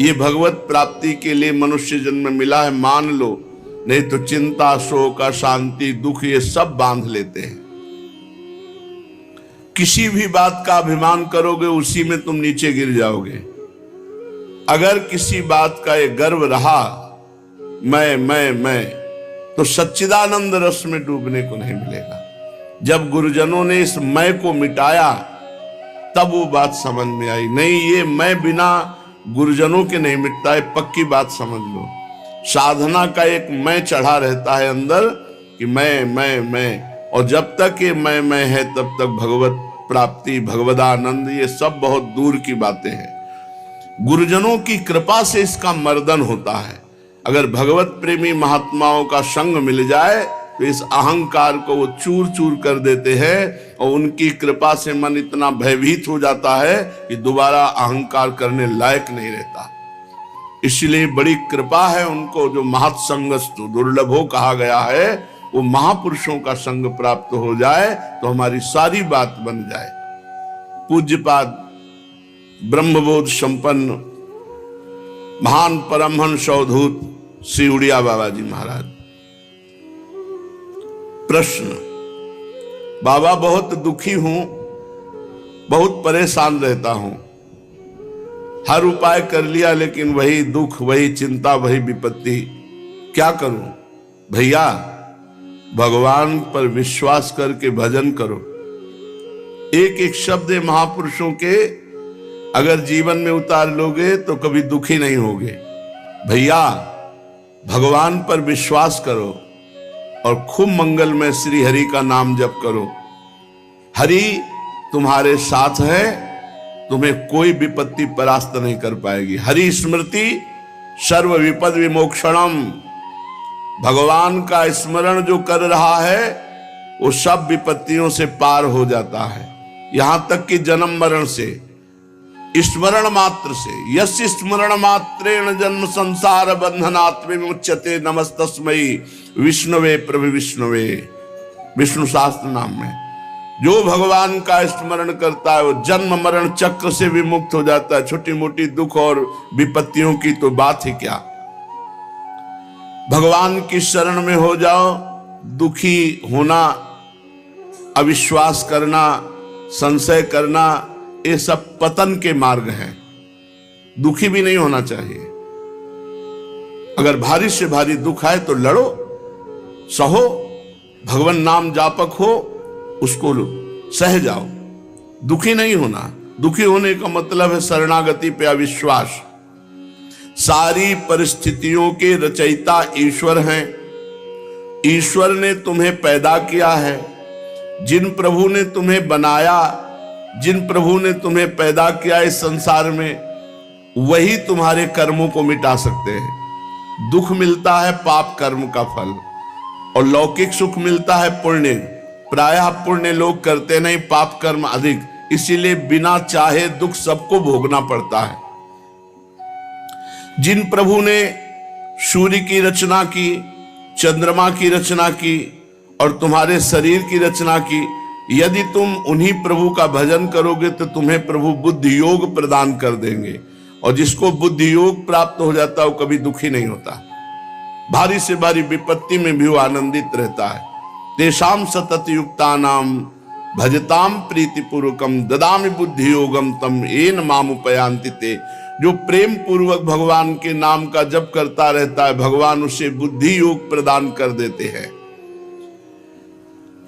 ये भगवत प्राप्ति के लिए मनुष्य जन्म मिला है मान लो, नहीं तो चिंता, शोक, अशांति, दुख ये सब बांध लेते हैं। किसी भी बात का अभिमान करोगे उसी में तुम नीचे गिर जाओगे। अगर किसी बात का ये गर्व रहा मैं, तो सच्चिदानंद रस में डूबने को नहीं मिलेगा। जब गुरुजनों ने इस मैं को मिटाया तब वो बात समझ में आई, नहीं ये मैं बिना गुरुजनों के नहीं मिटता है, पक्की बात समझ लो। साधना का एक मैं चढ़ा रहता है अंदर कि मैं, और जब तक ये मैं है तब तक भगवत प्राप्ति, भगवदानंद ये सब बहुत दूर की बातें हैं। गुरुजनों की कृपा से इसका मर्दन होता है। अगर भगवत प्रेमी महात्माओं का संग मिल जाए तो इस अहंकार को वो चूर चूर कर देते हैं, और उनकी कृपा से मन इतना भयभीत हो जाता है कि दोबारा अहंकार करने लायक नहीं रहता। इसलिए बड़ी कृपा है उनको, जो महत्संगस्तु दुर्लभो कहा गया है, वो महापुरुषों का संग प्राप्त हो जाए तो हमारी सारी बात बन जाए। पूज्यपाद ब्रह्मबोध संपन्न महान परमहंस अवधूत श्री उड़िया बाबा जी महाराज। प्रश्न, बाबा बहुत दुखी हूं, बहुत परेशान रहता हूं, हर उपाय कर लिया लेकिन वही दुख, वही चिंता, वही विपत्ति, क्या करूं? भैया भगवान पर विश्वास करके भजन करो। एक एक शब्द महापुरुषों के अगर जीवन में उतार लोगे तो कभी दुखी नहीं होगे। भैया भगवान पर विश्वास करो और खूब मंगल में श्री हरि का नाम जप करो। हरि तुम्हारे साथ है, तुम्हें कोई विपत्ति परास्त नहीं कर पाएगी। हरि स्मृति सर्व विपद विमोक्षणम। भगवान का स्मरण जो कर रहा है वो सब विपत्तियों से पार हो जाता है, यहां तक कि जन्म मरण से, स्मरण मात्र से। यस्य स्मरण मात्रेण जन्म संसार बंधनात् विमुच्यते नमस्तस्मै विष्णुवे प्रभु विष्णुवे। विष्णु शास्त्र नाम में जो भगवान का स्मरण करता है वो जन्म मरण चक्र से विमुक्त हो जाता है। छोटी मोटी दुख और विपत्तियों की तो बात ही क्या। भगवान की शरण में हो जाओ। दुखी होना, अविश्वास करना, संशय करना, ये सब पतन के मार्ग हैं। दुखी भी नहीं होना चाहिए। अगर भारी से भारी दुख है तो लड़ो, सहो, भगवान नाम जापक हो, उसको सह जाओ। दुखी नहीं होना। दुखी होने का मतलब है शरणागति पे अविश्वास। सारी परिस्थितियों के रचयिता ईश्वर हैं। ईश्वर ने तुम्हें पैदा किया है। जिन प्रभु ने तुम्हें बनाया, जिन प्रभु ने तुम्हें पैदा किया इस संसार में, वही तुम्हारे कर्मों को मिटा सकते हैं। दुख मिलता है पाप कर्म का फल, और लौकिक सुख मिलता है पुण्य। प्रायः पुण्य लोग करते नहीं, पाप कर्म अधिक, इसीलिए बिना चाहे दुख सबको भोगना पड़ता है। जिन प्रभु ने सूर्य की रचना की, चंद्रमा की रचना की और तुम्हारे शरीर की रचना की, यदि तुम उन्हीं प्रभु का भजन करोगे तो तुम्हें प्रभु बुद्धि योग प्रदान कर देंगे। और जिसको बुद्धि योग प्राप्त हो जाता है वो कभी दुखी नहीं होता। भारी से भारी विपत्ति में भी वो आनंदित रहता है। तेषाम सतत युक्तानाम भजताम प्रीतिपूर्वकम ददामि बुद्धि योगम तम येन मामुपयान्ति ते। जो प्रेम पूर्वक भगवान के नाम का जप करता रहता है, भगवान उसे बुद्धि योग प्रदान कर देते हैं।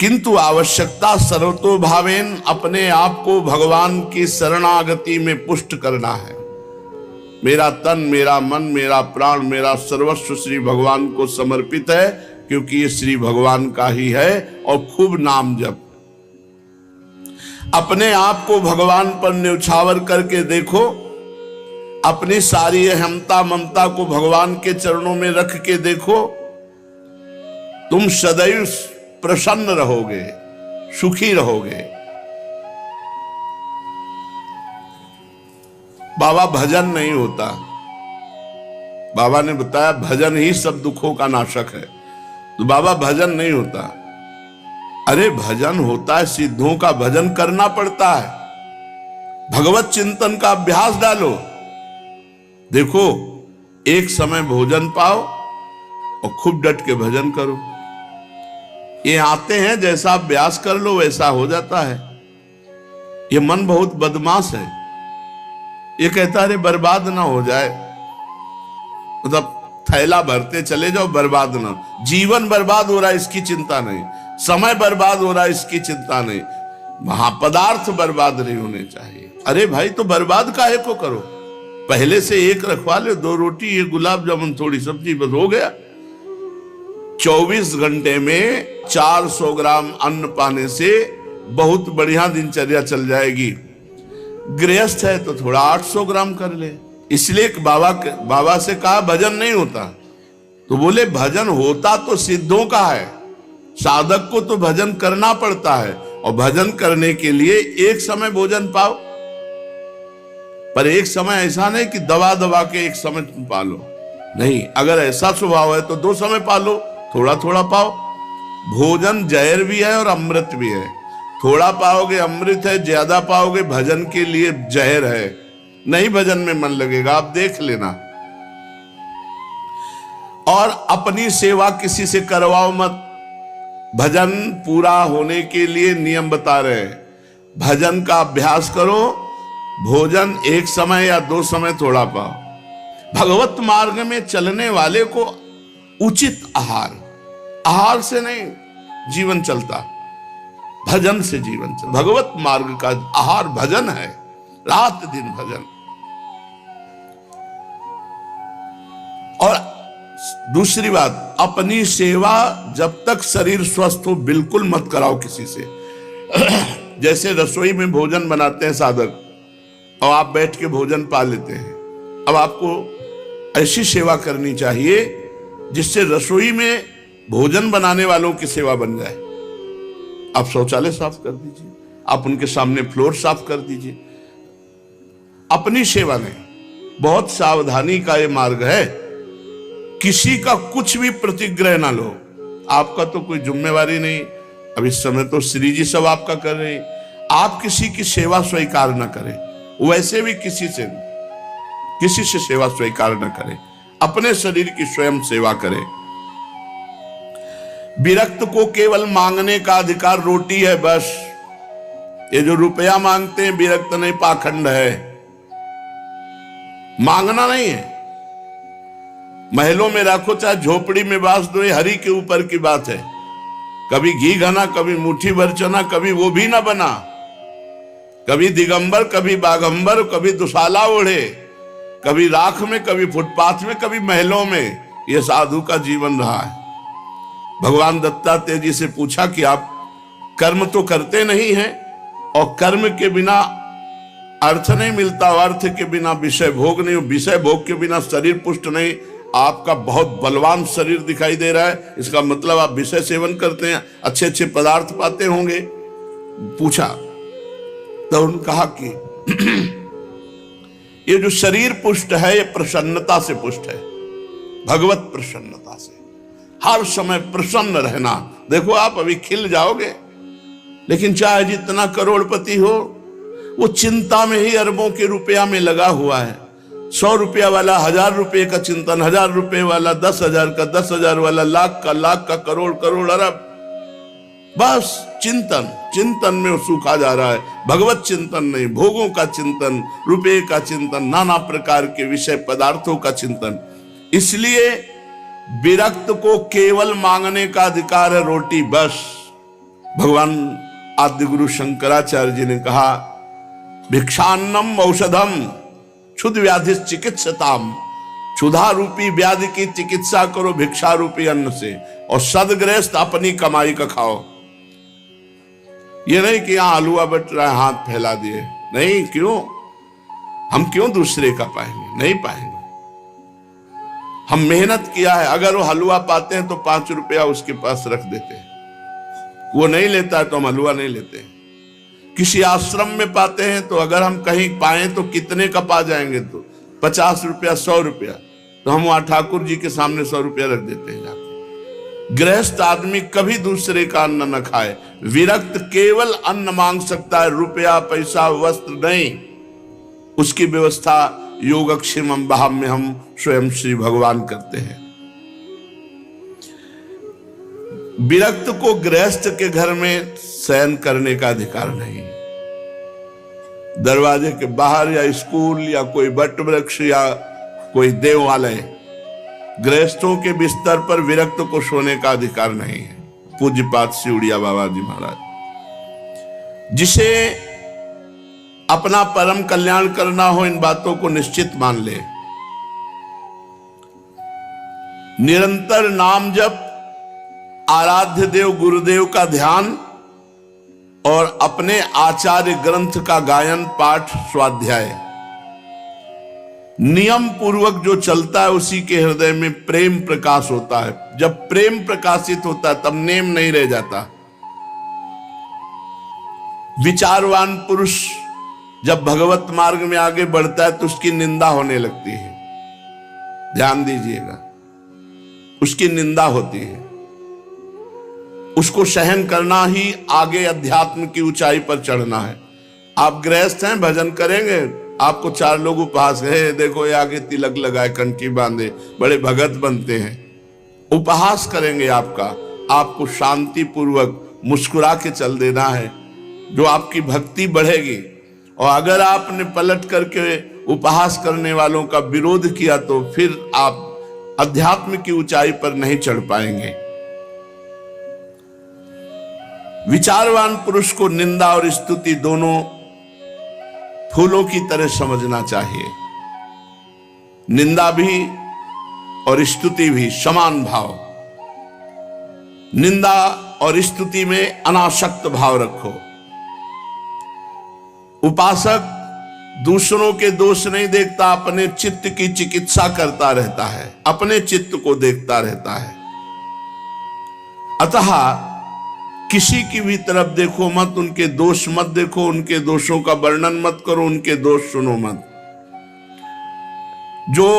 किंतु आवश्यकता सर्वतो भावेन, अपने आप को भगवान की शरणागति में पुष्ट करना है। मेरा तन, मेरा मन, मेरा प्राण, मेरा सर्वस्व श्री भगवान को समर्पित है, क्योंकि ये श्री भगवान का ही है। और खूब नाम जप। अपने आप को भगवान पर न्यौछावर करके देखो। अपनी सारी अहमता ममता को भगवान के चरणों में रख के देखो। तुम सदैव प्रसन्न रहोगे, सुखी रहोगे। बाबा भजन नहीं होता। बाबा ने बताया भजन ही सब दुखों का नाशक है। तो बाबा भजन नहीं होता। अरे भजन होता है, सिद्धों का भजन करना पड़ता है। भगवत चिंतन का अभ्यास डालो। देखो, एक समय भोजन पाओ और खूब डट के भजन करो। ये आते हैं, जैसा अभ्यास कर लो वैसा हो जाता है। ये मन बहुत बदमाश है, ये कहता है बर्बाद ना हो जाए, मतलब थैला भरते चले जाओ, बर्बाद ना। जीवन बर्बाद हो रहा है इसकी चिंता नहीं, समय बर्बाद हो रहा है इसकी चिंता नहीं, वहां पदार्थ बर्बाद नहीं होने चाहिए। अरे भाई, तो बर्बाद काहे को करो, पहले से एक रखवा ले, 2 रोटी, 1 गुलाब जामुन, थोड़ी सब्जी, बस हो गया। 24 घंटे में 400 ग्राम अन्न पाने से बहुत बढ़िया दिनचर्या चल जाएगी। गृहस्थ है तो थोड़ा 800 ग्राम कर ले। इसलिए बाबा से कहा भजन नहीं होता, तो बोले भजन होता तो सिद्धों का है, साधक को तो भजन करना पड़ता है, और भजन करने के लिए एक समय भोजन पाओ, पर एक समय ऐसा नहीं कि दबा दबा के एक समय तुम पालो, नहीं। अगर ऐसा स्वभाव है तो 2 समय पालो, थोड़ा थोड़ा पाओ। भोजन जहर भी है और अमृत भी है, थोड़ा पाओगे अमृत है, ज्यादा पाओगे भजन के लिए जहर है, नहीं भजन में मन लगेगा, आप देख लेना। और अपनी सेवा किसी से करवाओ मत। भजन पूरा होने के लिए नियम बता रहे हैं, भजन का अभ्यास करो, भोजन एक समय या 2 समय थोड़ा पाओ। भगवत मार्ग में चलने वाले को उचित आहार से नहीं जीवन चलता, भजन से जीवन चलता। भगवत मार्ग का आहार भजन है, रात दिन भजन। और दूसरी बात, अपनी सेवा जब तक शरीर स्वस्थ हो बिल्कुल मत कराओ किसी से। जैसे रसोई में भोजन बनाते हैं साधक, और आप बैठ के भोजन पा लेते हैं, अब आपको ऐसी सेवा करनी चाहिए जिससे रसोई में भोजन बनाने वालों की सेवा बन जाए। आप शौचालय साफ कर दीजिए, आप उनके सामने फ्लोर साफ कर दीजिए, अपनी सेवा नहीं। बहुत सावधानी का ये मार्ग है, किसी का कुछ भी प्रतिग्रह ना लो। आपका तो कोई जिम्मेवारी नहीं, अब इस समय तो श्री जी सब आपका कर रहे हैं, आप किसी की सेवा स्वीकार न करें, वैसे भी किसी से सेवा स्वीकार न करें, अपने शरीर की स्वयं सेवा करें। विरक्त को केवल मांगने का अधिकार रोटी है बस। ये जो रुपया मांगते हैं विरक्त नहीं, पाखंड है, मांगना नहीं है। महलों में रखो चाहे झोपड़ी में बांस दो, ये हरि के ऊपर की बात है। कभी घी घना, कभी मुट्ठी भर चना, कभी वो भी ना बना, कभी दिगंबर, कभी बागंबर, कभी दुशाला ओढ़े, कभी राख में, कभी फुटपाथ में, कभी महलों में। यह साधु का जीवन रहा है। भगवान दत्तात्रेय जी से पूछा कि आप कर्म तो करते नहीं हैं, और कर्म के बिना अर्थ नहीं मिलता, अर्थ के बिना विषय भोग नहीं, विषय भोग के बिना शरीर पुष्ट नहीं। आपका बहुत बलवान शरीर दिखाई दे रहा है, इसका मतलब आप विषय सेवन करते हैं, अच्छे अच्छे पदार्थ पाते होंगे। पूछा तो उन्होंने कहा कि ये जो शरीर पुष्ट है ये प्रसन्नता से पुष्ट है, भगवत प्रसन्नता से। हर समय प्रसन्न रहना। देखो आप अभी खिल जाओगे, लेकिन चाहे जितना करोड़पति हो, वो चिंता में ही अरबों के रुपया में लगा हुआ है। 100 रुपया वाला 1000 रुपये का चिंतन, 1000 रुपये वाला 10,000 का, 10,000 वाला लाख का, करोड़ करोड़ अरब, बस चिंतन में वो सूखा जा रहा है। भगवत चिंतन नहीं, भोगों का चिंतन, रुपये का चिंतन, नाना प्रकार के विषय पदार्थों का चिंतन। इसलिए विरक्त को केवल मांगने का अधिकार है, रोटी बस। भगवान आदि गुरु शंकराचार्य जी ने कहा, भिक्षान्नम औषधम क्षुध व्याधि चिकित्सताम। क्षुधा रूपी व्याधि की चिकित्सा करो भिक्षा रूपी अन्न से, और सदगृहस्थ अपनी कमाई का खाओ। ये नहीं कि यहां हलवा बट रहा है, हाथ फैला दिए, नहीं। क्यों? हम क्यों दूसरे का पाएंगे? नहीं पाएंगे। हम मेहनत किया है, अगर वो हलवा पाते हैं तो 5 रुपया उसके पास रख देते हैं, वो नहीं लेता है तो हम हलवा नहीं लेते हैं। किसी आश्रम में पाते हैं तो अगर हम कहीं पाए तो कितने का पा जाएंगे, तो 50 रुपया, 100 रुपया, तो हम वहां ठाकुर जी के सामने 100 रुपया रख देते हैं जाके। गृहस्थ आदमी कभी दूसरे का अन्न न खाए। विरक्त केवल अन्न मांग सकता है, रुपया, पैसा, वस्त्र नहीं। उसकी व्यवस्था योगक्षेमम वहाम्य हम स्वयं श्री भगवान करते हैं। विरक्त को गृहस्थ के घर में शयन करने का अधिकार नहीं। दरवाजे के बाहर या स्कूल या कोई वट वृक्ष या कोई देवालय, गृहस्थों के बिस्तर पर विरक्त को सोने का अधिकार नहीं है। पूज्यपाद सिउड़िया बाबा जी महाराज। जिसे अपना परम कल्याण करना हो, इन बातों को निश्चित मान ले। निरंतर नाम जप, आराध्य देव गुरुदेव का ध्यान और अपने आचार्य ग्रंथ का गायन पाठ स्वाध्याय नियम पूर्वक जो चलता है, उसी के हृदय में प्रेम प्रकाश होता है। जब प्रेम प्रकाशित होता है तब नेम नहीं रह जाता। विचारवान पुरुष जब भगवत मार्ग में आगे बढ़ता है तो उसकी निंदा होने लगती है। ध्यान दीजिएगा, उसकी निंदा होती है। उसको सहन करना ही आगे अध्यात्म की ऊंचाई पर चढ़ना है। आप गृहस्थ हैं, भजन करेंगे, आपको 4 लोग उपहास है, देखो ये आगे तिलक लगाए, कंठी बांधे, बड़े भगत बनते हैं, उपहास करेंगे आपका। आपको शांति पूर्वक मुस्कुरा के चल देना है, जो आपकी भक्ति बढ़ेगी। और अगर आपने पलट करके उपहास करने वालों का विरोध किया तो फिर आप अध्यात्म की ऊंचाई पर नहीं चढ़ पाएंगे। विचारवान पुरुष को निंदा और स्तुति दोनों फूलों की तरह समझना चाहिए। निंदा भी और स्तुति भी समान भाव। निंदा और स्तुति में अनासक्त भाव रखो। उपासक दूसरों के दोष नहीं देखता, अपने चित्त की चिकित्सा करता रहता है, अपने चित्त को देखता रहता है। अतः किसी की भी तरफ देखो मत, उनके दोष मत देखो, उनके दोषों का वर्णन मत करो, उनके दोष सुनो मत। जो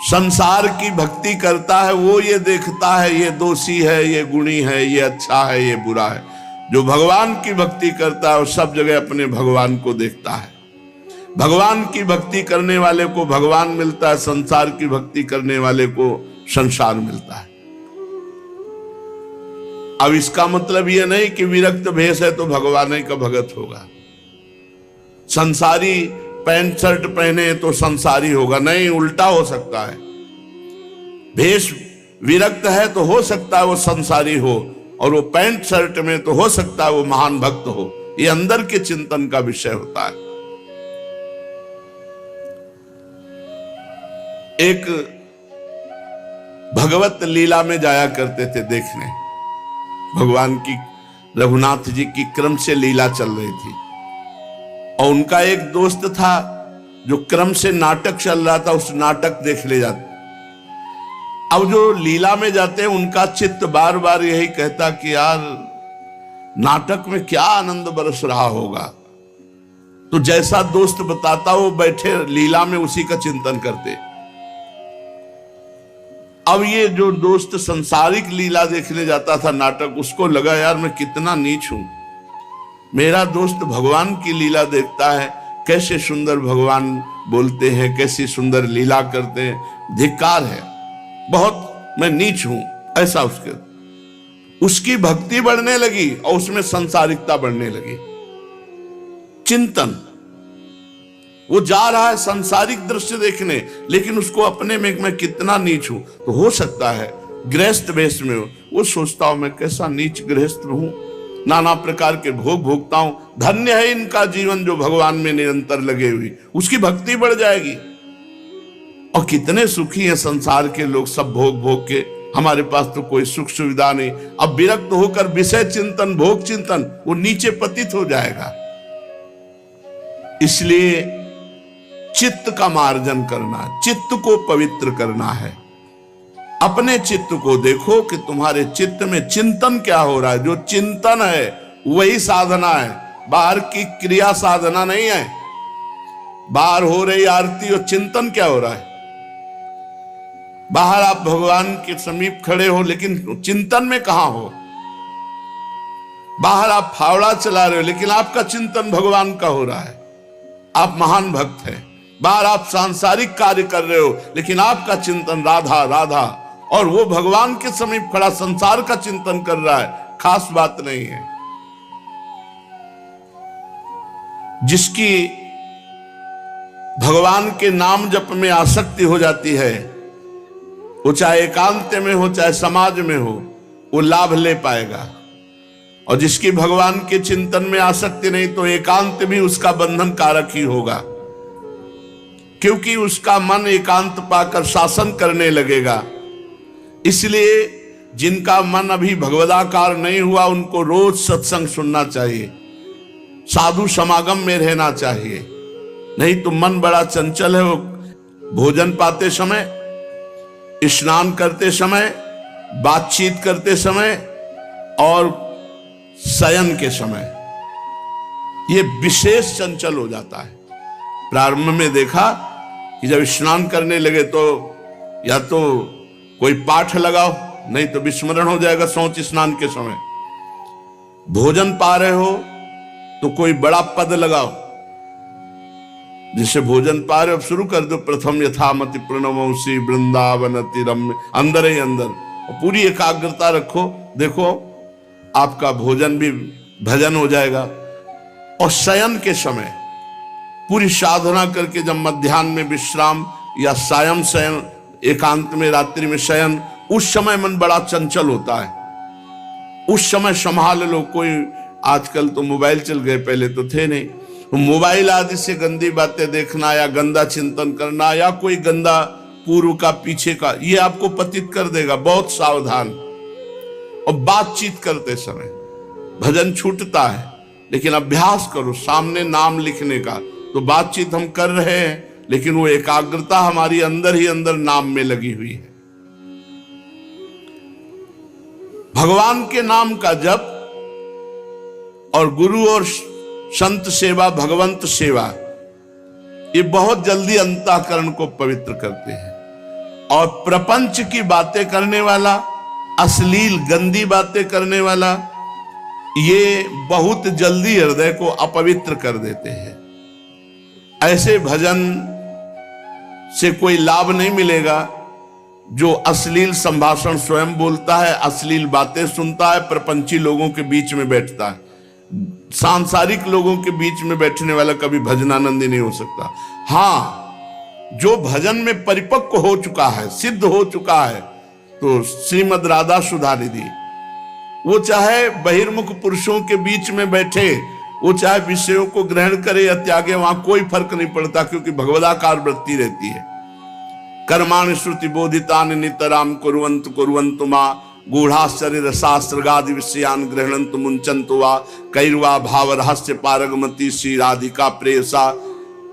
संसार की भक्ति करता है वो ये देखता है ये दोषी है, ये गुणी है, ये अच्छा है, ये बुरा है। जो भगवान की भक्ति करता है वो सब जगह अपने भगवान को देखता है। भगवान की भक्ति करने वाले को भगवान मिलता है, संसार की भक्ति करने वाले को संसार मिलता है। अब इसका मतलब यह नहीं कि विरक्त भेष है तो भगवान ही का भगत होगा, संसारी पैंट शर्ट पहने तो संसारी होगा, नहीं, उल्टा हो सकता है। भेष विरक्त है तो हो सकता है वो संसारी हो, और वो पैंट शर्ट में तो हो सकता है वो महान भक्त हो। ये अंदर के चिंतन का विषय होता है। एक भगवत लीला में जाया करते थे देखने, भगवान की, रघुनाथ जी की क्रम से लीला चल रही थी, और उनका एक दोस्त था जो क्रम से नाटक चल रहा था, उस नाटक देख ले जाते। अब जो लीला में जाते हैं उनका चित्त बार बार यही कहता कि यार नाटक में क्या आनंद बरस रहा होगा। तो जैसा दोस्त बताता वो बैठे लीला में उसी का चिंतन करते। अब ये जो दोस्त संसारिक लीला देखने जाता था नाटक, उसको लगा यार मैं कितना नीच हूं, मेरा दोस्त भगवान की लीला देखता है, कैसे सुंदर भगवान बोलते हैं, कैसी सुंदर लीला करते हैं, धिक्कार है, बहुत मैं नीच हूं। ऐसा उसकी भक्ति बढ़ने लगी और उसमें संसारिकता बढ़ने लगी। चिंतन, वो जा रहा है संसारिक दृश्य देखने, लेकिन उसको अपने में मैं कितना नीच हूं। तो हो सकता है गृहस्थ वेश में वो सोचता हूं मैं कैसा नीच गृहस्थ हूं, नाना प्रकार के भोग भोगता हूं, धन्य है इनका जीवन जो भगवान में निरंतर लगे हुए। उसकी भक्ति बढ़ जाएगी। और कितने सुखी हैं संसार के लोग, सब भोग भोग के, हमारे पास तो कोई सुख सुविधा नहीं। अब विरक्त होकर विषय चिंतन, भोग चिंतन, वो नीचे पतित हो जाएगा। इसलिए चित्त का मार्जन करना, चित्त को पवित्र करना है। अपने चित्त को देखो कि तुम्हारे चित्त में चिंतन क्या हो रहा है। जो चिंतन है वही साधना है, बाहर की क्रिया साधना नहीं है। बाहर हो रही आरती और चिंतन क्या हो रहा है। बाहर आप भगवान के समीप खड़े हो लेकिन चिंतन में कहां हो। बाहर आप फावड़ा चला रहे हो लेकिन आपका चिंतन भगवान का हो रहा है। आप महान भक्त हैं, बाहर आप सांसारिक कार्य कर रहे हो, लेकिन आपका चिंतन राधा राधा, और वो भगवान के समीप खड़ा संसार का चिंतन कर रहा है, खास बात नहीं है। जिसकी भगवान के नाम जप में आसक्ति हो जाती है, वो चाहे एकांत में हो चाहे समाज में हो, वो लाभ ले पाएगा। और जिसकी भगवान के चिंतन में आसक्ति नहीं, तो एकांत भी उसका बंधन कारक ही होगा, क्योंकि उसका मन एकांत पाकर शासन करने लगेगा। इसलिए जिनका मन अभी भगवदाकार नहीं हुआ, उनको रोज सत्संग सुनना चाहिए, साधु समागम में रहना चाहिए, नहीं तो मन बड़ा चंचल है। वो भोजन पाते समय, स्नान करते समय, बातचीत करते समय और शयन के समय ये विशेष चंचल हो जाता है। प्रारंभ में देखा कि जब स्नान करने लगे तो या तो कोई पाठ लगाओ, नहीं तो विस्मरण हो जाएगा शौच स्नान के समय। भोजन पा रहे हो तो कोई बड़ा पद लगाओ, जिससे भोजन पा रहे हो, अब शुरू कर दो, प्रथम यथामति प्रणवंसी वृंदावन रम्य, अंदर ही अंदर, और पूरी एकाग्रता रखो। देखो आपका भोजन भी भजन हो जाएगा। और शयन के समय पूरी साधना करके जब मध्याह्न में विश्राम या सायं शयन, एकांत में रात्रि में शयन, उस समय मन बड़ा चंचल होता है। उस समय संभाल लो। कोई आजकल तो मोबाइल चल गए, पहले तो थे नहीं। मोबाइल आदि से गंदी बातें देखना या गंदा चिंतन करना या कोई गंदा पूर्व का पीछे का, ये आपको पतित कर देगा। बहुत सावधान। और बातचीत करते समय भजन छूटता है, लेकिन अभ्यास करो सामने नाम लिखने का। तो बातचीत हम कर रहे हैं, लेकिन वो एकाग्रता हमारी अंदर ही अंदर नाम में लगी हुई है। भगवान के नाम का जप और गुरु और संत सेवा, भगवंत सेवा, ये बहुत जल्दी अंतःकरण को पवित्र करते हैं। और प्रपंच की बातें करने वाला, अश्लील गंदी बातें करने वाला, ये बहुत जल्दी हृदय को अपवित्र कर देते हैं। ऐसे भजन से कोई लाभ नहीं मिलेगा जो अश्लील संभाषण स्वयं बोलता है, अश्लील बातें सुनता है, प्रपंची लोगों के बीच में बैठता है। सांसारिक लोगों के बीच में बैठने वाला कभी भजनानंदी नहीं हो सकता। हाँ, जो भजन में परिपक्व हो चुका है, सिद्ध हो चुका है, तो श्रीमद राधा सुधा निधि, वो चाहे बहिर्मुख पुरुषों के बीच में बैठे, वो चाहे विषयों को ग्रहण करे या त्यागे, वहां कोई फर्क नहीं पड़ता, क्योंकि भगवदाकार वृत्ति रहती है। कर्माणि श्रुति बोधितानि नितराम कुर्वन्तु कुर्वन्तु मा गूढ़ाश्चर्य रसास्त्रगादि विषयान गृह्णन्तु मुञ्चन्तु वा कैर्वा भाव रहस्य पारगमति श्री राधिका प्रेयसा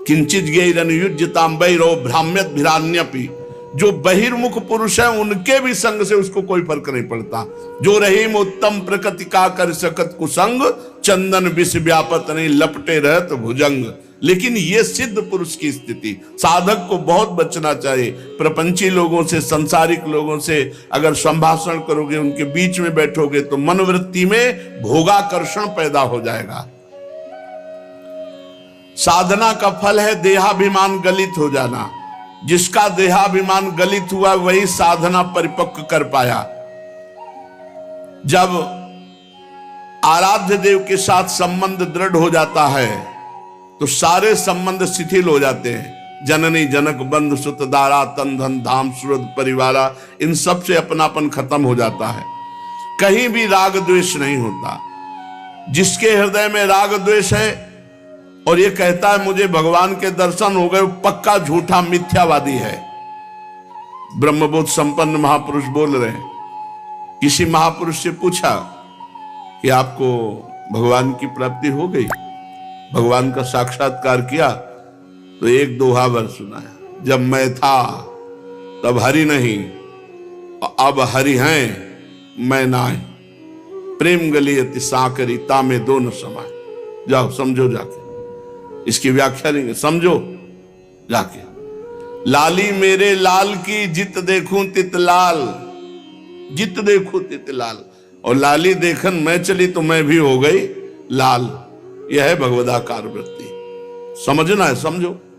किंचित ज्ञैरनुयुज्यताम वैरो भ्राम्यत भिरान्यपि। जो बहिर्मुख पुरुष है उनके भी संग से उसको कोई फर्क नहीं पड़ता। जो रहीम उत्तम प्रकृति का कर सकत कुसंग, चंदन विष व्यापत नहीं लपटे रहत भुजंग। लेकिन ये सिद्ध पुरुष की स्थिति, साधक को बहुत बचना चाहिए। प्रपंची लोगों से, संसारिक लोगों से अगर संभाषण करोगे, उनके बीच में बैठोगे, तो मनोवृत्ति में भोगाकर्षण पैदा हो जाएगा। साधना का फल है देहाभिमान गलित हो जाना। जिसका देहाभिमान गलित हुआ वही साधना परिपक्व कर पाया। जब आराध्य देव के साथ संबंध दृढ़ हो जाता है तो सारे संबंध शिथिल हो जाते हैं। जननी जनक बंधु सुत दारा तन धन धाम सुरद परिवारा, इन सब से अपनापन खत्म हो जाता है। कहीं भी राग द्वेष नहीं होता। जिसके हृदय में राग द्वेष है और ये कहता है मुझे भगवान के दर्शन हो गए, पक्का झूठा मिथ्यावादी है। ब्रह्मबोध संपन्न महापुरुष बोल रहे हैं। किसी महापुरुष से पूछा कि आपको भगवान की प्राप्ति हो गई, भगवान का साक्षात्कार किया? तो एक दोहा वर सुनाया, जब मैं था तब हरि नहीं, अब हरि हैं मैं नाहीं। प्रेम गली अति साकरी तामे दोनों समाए। जाओ समझो जाके, इसकी व्याख्या नहीं समझो जाके। लाली मेरे लाल की जित देखूं तित लाल, जित देखूं तित लाल। और लाली देखन मैं चली तो मैं भी हो गई लाल। यह है भगवदाकार वृत्ति। समझना है समझो।